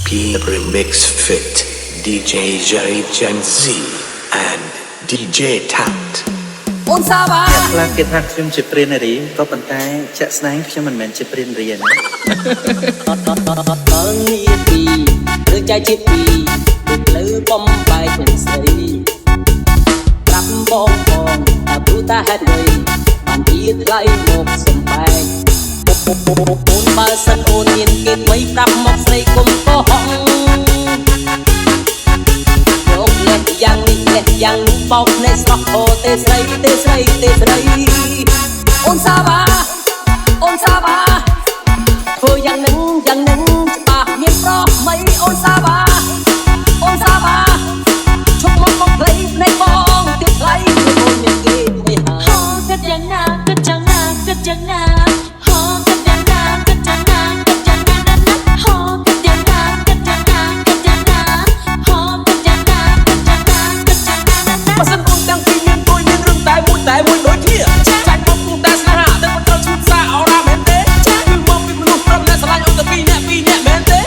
P Remix Fit DJ Jerry Gen Z and DJ Tat អូនសាវ៉ា អ្នកខ្លះគេថាខ្ញុំជាព្រាននារីក៏ប៉ុន្តែជាក់ស្ដែងខ្ញុំមិនមែនជាព្រាននារីណាបើងារពីឬចែកជាពីដូចលើបំបែកនឹងស្រីប្រាប់បងថាព្រោះតាហេតុអ្វីបានជាថ្លៃមកសំបែកអូនបើសិនអូនមានគេថ្មីប្រាប់មកស្រីគុំកុហកយកលេខយ៉ាងនេះលេខយ៉ាងនោះបោកភ្នែកស្រស់អូទេស្រីទេស្រីទេស្រីអូនសាវ៉ាអូនសាវ៉ាធ្វើយ៉ាងនឹងច្បាស់មានប្រុសមិនអូនសាវ៉ាអូនសាវ៉ាឈប់មកភ្លេចភ្នែកបងទៀតថ្លៃអូនមានគេមិនហៅគិតយ៉ាងណាគិតយ៉ាងណាគិតយ៉ាងណាហោគិតយ៉ាងណាគិតយ៉ាងណាគិតយ៉ាងណាហោគិតយ៉ាងណាគិតយ៉ាងណាគិតយ៉ាងណាហោគិតយ៉ាងណាគិតយ៉ាងណាគិតយ៉ាងណាបើសិនអូនទាំងពីរមានકોઈមានរឿងតែមួយដូចគ្នាចាច់មកពុះតែស្នេហាតែមិនត្រូវឈូតសាអរ៉ាមែនទេគឺមកពីមនុស្សប្រុសអ្នកស្រឡាញ់អូនតែពីរអ្នកមែនទេ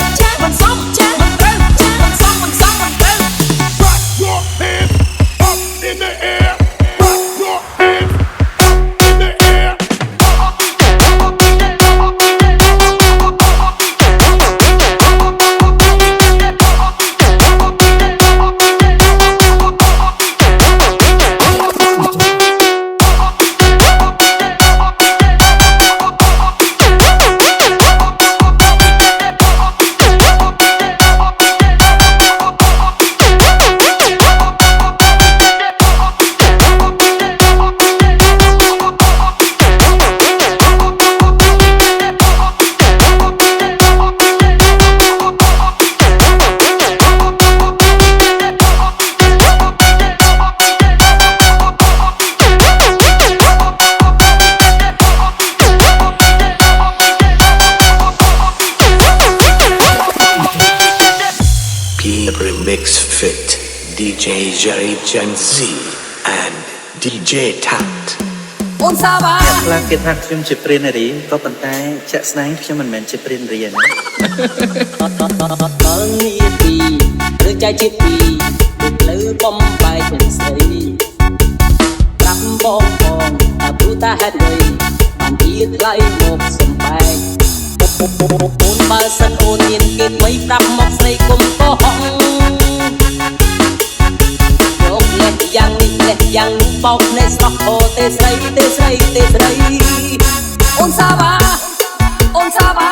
មិនសមមិនត្រូវមិនសមមិនត្រូវ Rock your hands up in the air. Rock your hands up in the air. P Remix Fit DJ Jerry Gen Z and DJ Tat អូនសាវ៉ា អ្នកខ្លះគេថាខ្ញុំជាព្រាននារីក៏ប៉ុន្តែជាក់ស្ដែងខ្ញុំមិនមែនជាព្រាននារីណាបើងារពីឬចែកជាពីដូចលើបំបែកនឹងស្រីប្រាប់បងថាព្រោះតាហេតុអ្វីបានជាថ្លៃមកសំបែកអូនបើសិនអូនមានគេថ្មីប្រាប់មកស្រីគុំកុហកយកលេខយ៉ាងនេះលេខយ៉ាងនោះបោកភ្នែកស្រស់អូទេស្រីទេស្រីទេស្រីអូនសាវ៉ាអូនសាវ៉ា